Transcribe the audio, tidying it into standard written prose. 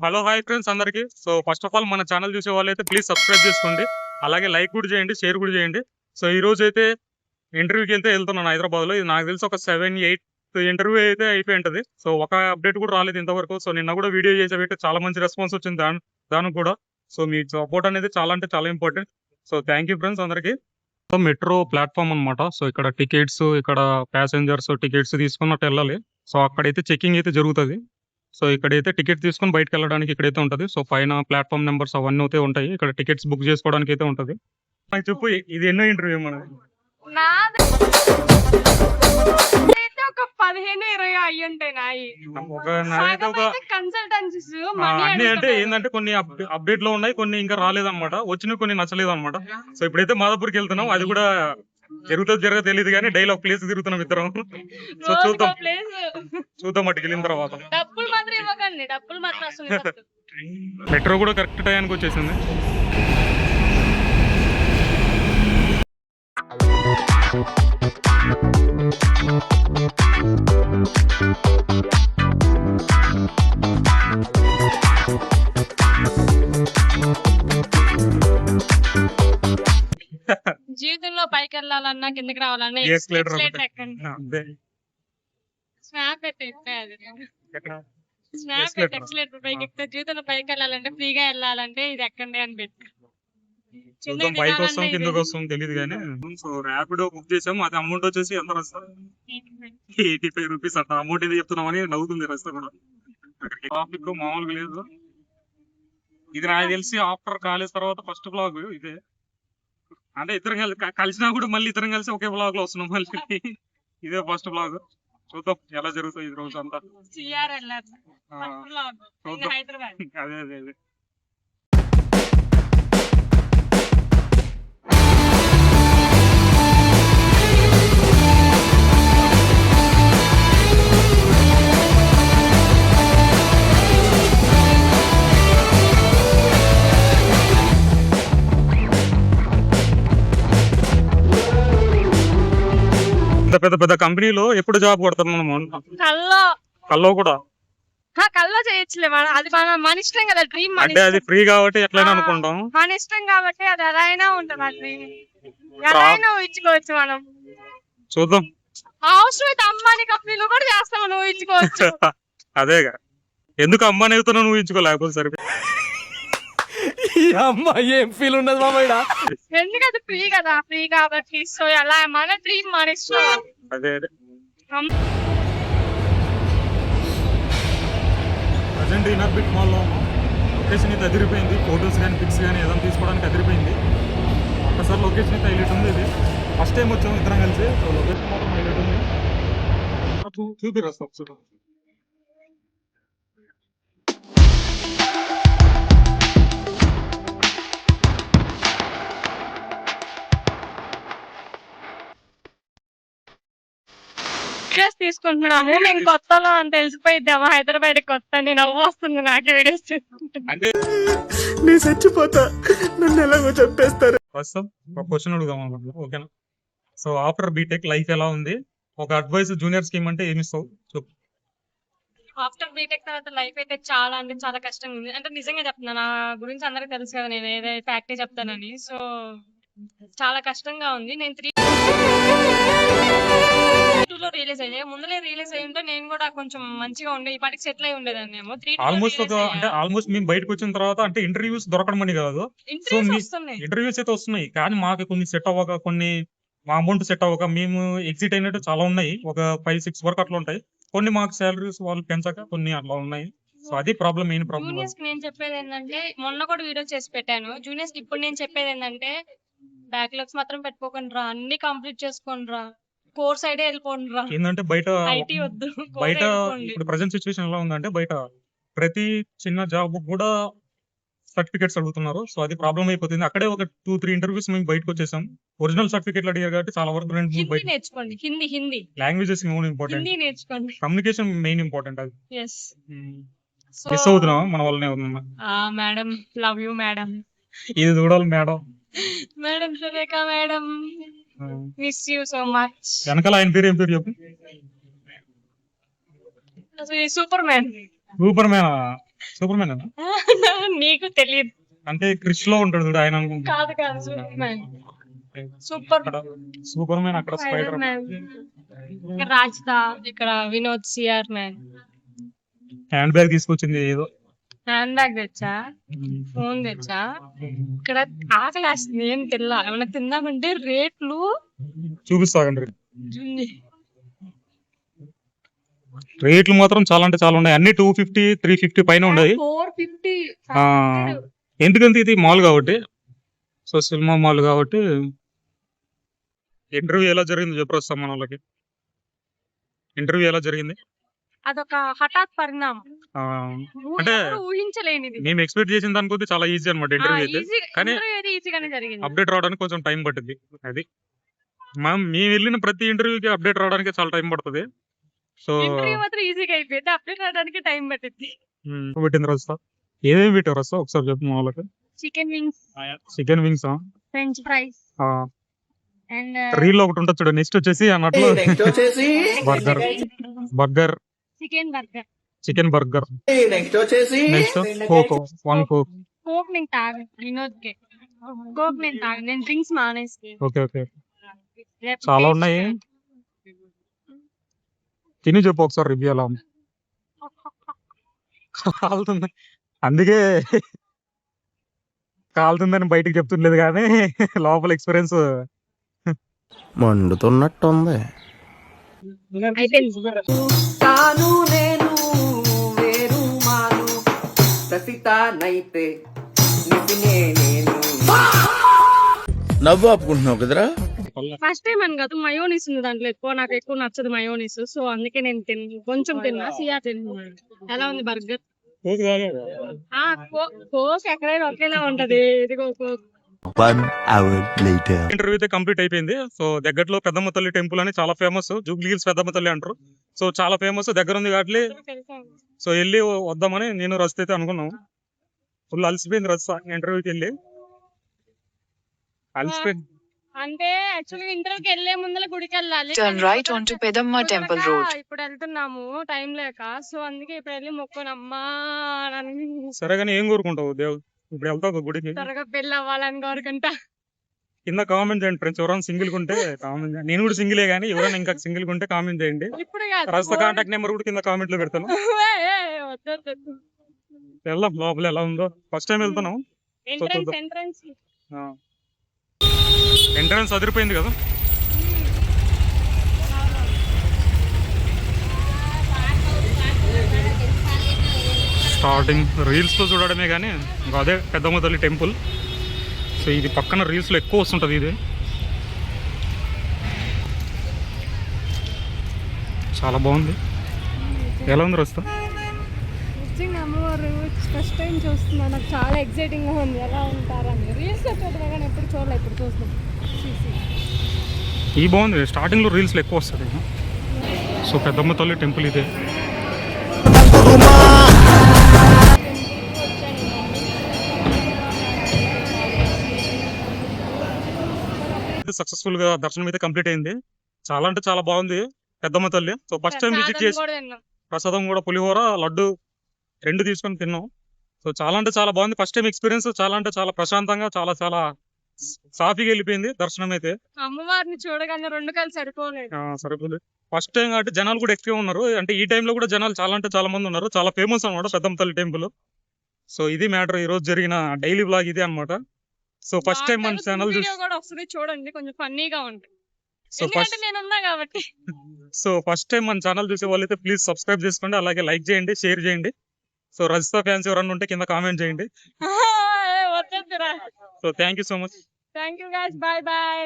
Hello hi friends అందరికి. So first of all మన channel చూసే వాళ్ళైతే ప్లీజ్ సబ్స్క్రైబ్ చేసుకోండి, అలాగే లైక్ కూడా చేయండి, షేర్ కూడా చేయండి. సో ఈ రోజు అయితే ఇంటర్వ్యూకి వెళ్తున్నాను హైదరాబాద్ లో. ఇది నాకు తెలిసి ఒక 7-8 ఇంటర్వ్యూ అయితే అయిపోయి ఉంటుంది. సో ఒక అప్డేట్ కూడా రాలేదు ఇంతవరకు. సో నిన్న కూడా వీడియో చేసేవి చాలా మంచి రెస్పాన్స్ వచ్చింది దానికి కూడా. సో మీ సపోర్ట్ అనేది చాలా అంటే చాలా important. So thank you friends అందరికి. సో మెట్రో ప్లాట్ఫామ్ అనమాట. సో ఇక్కడ టికెట్స్, ఇక్కడ ప్యాసింజర్స్ టికెట్స్ తీసుకున్నట్టు వెళ్ళాలి. సో అక్కడైతే చెకింగ్ అయితే జరుగుతుంది. సో ఇక్కడైతే టికెట్ తీసుకొని బయటకు వెళ్ళడానికి ఇక్కడైతే ఉంటుంది. సో పైన ప్లాట్ఫామ్ నెంబర్స్ అవన్నీ అయితే ఉంటాయి. ఇక్కడ టికెట్స్ బుక్ చేసుకోవడానికి అయితే ఉంటుంది. చెప్పు, ఇది ఎన్నో ఇంటర్వ్యూ మనది? ఒక 15-20 అయ్యి ఉంటాయి నాయి. అన్ని అంటే ఏంటంటే కొన్ని అప్డేట్ లో ఉన్నాయి, కొన్ని ఇంకా రాలేదన్నమాట. వచ్చినవి కొన్ని నచ్చలేదు అనమాట. సో ఇప్పుడైతే మాదాపూర్కి వెళ్తున్నాం. అది కూడా జరగదు తెలియదు కానీ డైలీ ఒక ప్లేస్ తిరుగుతున్నాం ఇద్దరం. సో చూద్దాం అటుకి వెళ్ళిన తర్వాత. మెట్రో కూడా కరెక్ట్ టైంకి వచ్చేసింది. జీవితంలో పైకి వెళ్ళాలన్నా కిందకి రావాలన్నా జీవితంలో పైకి వెళ్ళాలంటే ఫ్రీగా వెళ్ళాలంటే ఇది ఎక్కండి అని పెట్టి పైకి వస్తాం కిందకి వస్తాం తెలియదు కానీ. సో ర్యాపిడో బుక్ చేసాము. అది అమౌంట్ వచ్చేసి ఎంత వస్తుంది? 85 రూపీస్ అంట. అమౌంట్ ఏది చెప్తున్నామని నవ్వుతుంది రస్తా కూడా. ట్రాఫిక్ మామూలుగా లేదు. ఇది నాకు తెలిసి ఆఫ్టర్ కాలేజ్ తర్వాత ఫస్ట్ బ్లాగ్ ఇదే. అంటే ఇద్దరం కలిసినా కూడా మళ్ళీ ఇద్దరం కలిసి ఒకే బ్లాగ్ లో వస్తున్నాం మళ్ళీ. ఇదే ఫస్ట్ బ్లాగ్. చూద్దాం ఎలా జరుగుతుంది ఈ రోజు అంతా. అదే అదే అదే పెద్ద పెద్ద కంపెనీలో ఎప్పుడు జాబ్ కొడతాం మనం? కల్లో కూడా కల్లో చేయొచ్చులే. అది మన ఇష్టం కదా. డ్రీమ్ అంటే అది ఫ్రీ కాబట్టి ఎట్లయినా అనుకుంటాం. మన ఇష్టం కాబట్టి అది ఎలా అయినా ఉంటుంది. ఆ డ్రీమ్ ఎలా అయినా ఊహించుకోవచ్చు మనం. చూద్దాం. అవసరమైతే అంబానీ కంపెనీలో కూడా చేస్తాం, మనం ఊహించుకోవచ్చు. అదేగా, ఎందుకు అంబానీ అవుతున్నా ఊహించుకోలేకపోతే సరే. ఏం ఫీల్ ఉండదు మామయ్య. ఎందుకంటే ఫ్రీ కదా, ఫ్రీ కాబట్టి. సో ఎలా మన డ్రీమ్ మన ఇష్టం. అదే ప్రజెంట్ ఇన్నర్బిట్ మాల్లో లొకేషన్ అయితే అదిరిపోయింది. ఫొటోస్ కానీ పిక్స్ కానీ ఏదైనా తీసుకోవడానికి అదిరిపోయింది. ఒక్కసారి లొకేషన్ అయితే హైలైట్ ఉంది. ఇది ఫస్ట్ టైం వచ్చాము ఇద్దరం కలిసి. సో లొకేషన్ మాత్రం హైలైట్ ఉంది. చూపిస్తాం చూద్దాం. తీసుకుంటున్నాము. నేను కొత్తలో అని తెలిసిపోయిద్దామా హైదరాబాద్ కొత్త. నేను వస్తుంది నాకు వీడియోస్ అంటే నేను చచ్చిపోతా, నన్ను ఎలాగో చెప్పేస్తారు. క్వశ్చన్ అడుగుదాం ఓకేనా? సో ఆఫ్టర్ బీటెక్ లైఫ్ ఎలా ఉంది? ఒక అడ్వైస్ జూనియర్ స్కీమ్ అంటే ఏమి ఇస్తావు? ఆఫ్టర్ బీటెక్ తర్వాత లైఫ్ అయితే చాలా అంటే చాలా కష్టంగా ఉంది. అంటే నిజంగా చెప్తున్నా, నా గురించి అందరికి తెలుసు కదా నేను ఏదైతే ఫ్యాక్టరీ చెప్తానని. సో చాలా కష్టంగా ఉంది. నేను 3-2 రిలీజ్ అయ్యాయి. ముందులే రిలీజ్ అయ్యి ఉంటే నేను కూడా కొంచెం మంచిగా ఉండే ఈ పాటికి సెటిల్ అయి ఉండేదాన్ని. ఆల్మోస్ట్ మేము బయటకు వచ్చిన తర్వాత అంటే ఇంటర్వ్యూస్ దొరకడం అని కాదు. సో ఇంటర్వ్యూస్ అయితే వస్తున్నాయి కానీ మాకు కొన్ని సెట్ అవ్వక, కొన్ని మా అమౌంట్ సెట్ అవ్వక మేము ఎగ్జిట్ అయినట్టు చాలా ఉన్నాయి. ఒక 5-6 వరకు అట్లా ఉంటాయి. కొన్ని మాకు సాలరీస్ వాళ్ళు పెంచక కొన్ని అట్లా ఉన్నాయి. సో అది ప్రాబ్లం, మెయిన్ ప్రాబ్లం. జూనియర్స్ నేను చెప్పేది ఏంటంటే, మొన్న కూడా వీడియో చేసి పెట్టాను. జూనియర్స్ ఇప్పుడు నేను చెప్పేది ఏంటంటే, బ్యాక్లాగ్స్ మాత్రం పెట్టుకోకండి రా, అన్ని కంప్లీట్ చేసుకోండి రా, కోర్ సైడ్ వెళ్ళిపోండి రా. ఏంటంటే బయట ఐటీ వద్దు. బయట ఇప్పుడు ప్రెసెంట్ సిచ్యువేషన్ ఎలా ఉందంటే బయట ప్రతి చిన్న జాబ్ కూడా సర్టిఫికేట్స్ అడుగుతున్నారు. సో అది ప్రాబ్లం అయిపోతుంది. అక్కడే ఒక 2-3 ఇంటర్వ్యూస్ మేము బయటకు వచ్చేసాం. ఒరిజినల్ సర్టిఫికేట్లు అడిగారు కాబట్టి చాలా వరకు నేర్చుకోండి. హిందీ లాంగ్వేజెస్ ఇంపార్టెంట్, నేర్చుకోండి. Communication main important. అది మిస్ అవుతున్నావా మన వల్లనే అవుతున్నా? Madam love you madam. ఇది చూడాలి madam. Madam Surekha madam, miss you so much. వెనకాల ఆయన పేరు ఏం పేరు చెప్పు? అసలు super man. Super man. Super man నీకు తెలియదు. అంటే క్రిష్ లో ఉంటాడు చూడు ఆయన అనుకుంటా. కాదు కాదు super man. Super super man అక్కడ స్పైడర్ స్పైడర్ మ్యాన్. ఇక్కడ రాజ్దా, ఇక్కడ Vinod CR man. Hand bag తీసుకొచ్చింది ఏదో. హ్యాండ్ బ్యాగ్ తెచ్చా, ఫోన్ తెచ్చా. ఇక్కడ ఆకలేస్తుంది, ఏం తిల్లా. ఏమైనా తిందామంటే రేట్లు చూపిస్తాగండి. రేట్లు మాత్రం చాలా అంటే చాలా ఉన్నాయి. అన్ని 250, 350 పైన ఉన్నాయి. 450. ఎందుకంటే ఇది మాల్ కాబట్టి, సో సినిమా మాల్ కాబట్టి. ఇంటర్వ్యూ ఎలా జరిగింది చెప్పు వస్తాం మన వాళ్ళకి. ఇంటర్వ్యూ ఎలా జరిగింది? అదొక హఠాత్ పరిణామం, ఆ, అంటే ఎప్పుడూ ఊహించలేనిది. మేము ఎక్స్పెక్ట్ చేసిన దానికొద్ది చాలా ఈజీ అనమాట ఇంటర్వ్యూ అయితే. కానీ ఈజీగానే జరిగింది. అప్డేట్ రావడానికి కొంచెం టైం పట్టింది. అది మేము వెళ్ళిన ప్రతి ఇంటర్వ్యూకి అప్డేట్ రావడానికి చాలా టైం పడుతుంది. సో ఇంటర్వ్యూ మాత్రం ఈజీగా అయిపోయింది, అప్డేట్ రావడానికి టైం పట్టింది. పెట్టింది రస్తా. ఏమేమి పెట్టారు రస్తా ఒకసారి చెప్పు మా వాళ్ళకి. Chicken wings, chicken wings, French fries and reel ఒకటి ఉంటుంది చూడ. నెక్స్ట్ వచ్చేసి అన్నట్లు burger, burger, chicken burger. Chicken burger. Next వచ్చేసి నెక్స్ట్ కోక్, 1 కోక్. కోక్ నేను తాగను, వినోద్ కే కోక్ నేను తాగను, నేను డ్రింక్స్ మానేసి. ఓకే ఓకే, చాలా ఉన్నాయి. తిని చెప్పు ఒకసారి రివ్యూ ఎలా ఉంది. కాలుతుంది, అందుకే కాలుతుందని బయటికి చెప్తుండలేదు కానీ లోపల ఎక్స్పీరియన్స్ మండుతున్నట్టుంది. అయిపోయింది. తాను నేను వేరు మాను ససితానైతే నిపినే నేను. నవ్వు ఆపుకుంటున్నావు కదరా. ఫస్ట్ టైం అని కాదు, మయోనీస్ ఉంది దాంట్లో ఎక్కువ. నాకు ఎక్కువ నచ్చదు మయోనీస్, సో అందుకే నేను కొంచెం తిన్నా. సియా తిన్నాను. ఎలా ఉంది బర్గర్? కోక్ ఎక్కడైనా ఒకేలా ఉంటది. ఇదిగో కోక్. ఇంటర్వ్యూ అయితే కంప్లీట్ అయిపోయింది. సో దగ్గరలో పెద్దమ్మ తల్లి టెంపుల్ అని చాలా ఫేమస్. జూబ్లీ హిల్స్ పెద్దమ్మ తల్లి అంటారు. సో చాలా ఫేమస్, దగ్గర ఉంది కాబట్టి సో వెళ్ళి వద్దామని నేను రస్త అయితే అనుకున్నాం. ఫుల్ అలసిపోయింది రస్త ఇంటర్వ్యూకి వెళ్ళి. అలసిపోయింది అంటే యాక్చువల్లీ ఇంటర్వ్యూకి వెళ్ళే ముందర గుడికి వెళ్ళాలి. Turn right onto Pedamma Temple Road. ఇప్పుడు వెళ్తున్నాము టైం లేక, సో అందుకే ఇప్పుడు వెళ్ళి మొక్కునమ్మా అని. సరే కానీ ఏం కోరుకుంటావు దేవుడు? ఇప్పుడు వెళ్తావు గుడికి, త్వరగా పెళ్ళి అవ్వాలని కోరుకుంటా. కింద కామెంట్ చేయండి ఫ్రెండ్స్. ఎవరైనా సింగిల్ ఉంటే కామెంట్ చేయండి. నేను కూడా సింగిలే కానీ ఎవరైనా ఇంకా సింగిల్ ఉంటే కామెంట్ చేయండి. ఇప్పుడు కాదు, రస్త కాంటాక్ట్ నెంబర్ కూడా కింద కామెంట్ లో పెడతాను. వద్దు. వెళ్దాం లోపల ఎలా ఉందో. ఫస్ట్ టైం వెళ్తున్నాం. ఎంట్రన్స్ ఎంట్రన్స్ అదిరిపోయింది కదా. స్టార్టింగ్ రీల్స్ లో చూడడమే కానీ ఇంకా అదే పెద్దమ్మ తల్లి టెంపుల్. సో ఇది పక్కన రీల్స్ లో ఎక్కువ వస్తుంటది. ఇది చాలా బాగుంది. ఎలా ఉంది రస్తా? నిజంగా అమ్మవారు ఫస్ట్ టైం చూస్తున్నా, నాకు చాలా ఎక్సైటింగ్ గా ఉంది. ఎలా ఉంటారని రీల్స్ లో చూడగా కానీ ఎప్పుడు చూడలే, ఇప్పుడు చూస్తున్నాం. ఈ బాగుంది. స్టార్టింగ్ లో రీల్స్ లో ఎక్కువ వస్తుంది. సో పెద్దమ్మ తల్లి టెంపుల్ ఇదే. సక్సెస్ఫుల్ గా దర్శనం అయితే కంప్లీట్ అయింది. చాలా అంటే చాలా బాగుంది పెద్దమ్మ తల్లి. సో ఫస్ట్ టైం విజిట్ చేసి ప్రసాదం కూడా పులిహోర, లడ్డు 2 తీసుకొని తిన్నాం. సో చాలా అంటే చాలా బాగుంది. First time experience. చాలా అంటే చాలా ప్రశాంతంగా, చాలా చాలా సాఫీగా వెళ్ళిపోయింది దర్శనం అయితే. అమ్మవారిని చూడగానే 2 కళ్ళు సరిపోలేదు. సరిపోలేదు. ఫస్ట్ టైం కాబట్టి జనాలు కూడా ఎక్కువ ఉన్నారు. అంటే ఈ టైంలో కూడా జనాలు చాలా అంటే చాలా మంది ఉన్నారు. చాలా ఫేమస్ అన్నమాట పెద్దమ్మ తల్లి టెంపుల్. సో ఇది మ్యాటర్. ఈ రోజు జరిగిన డైలీ బ్లాగ్ ఇదే అన్నమాట. సో ఫస్ట్ టైం మన ఛానల్ కూడా వస్తుంది చూడండి, కొంచెం ఫన్నీగా ఉంటుంది. సో ఎందుకంటే నేను ఉన్నా కాబట్టి. సో ఫస్ట్ టైం మన ఛానల్ చూసే వాళ్ళైతే ప్లీజ్ సబ్స్క్రైబ్ చేసుకోండి, అలాగే లైక్ చేయండి, షేర్ చేయండి. సో రజిత ఫ్యాన్స్ ఎవరన్నా ఉంటే కింద కామెంట్ చేయండి. వద్దురా. So thank you so much. Thank you guys, bye bye.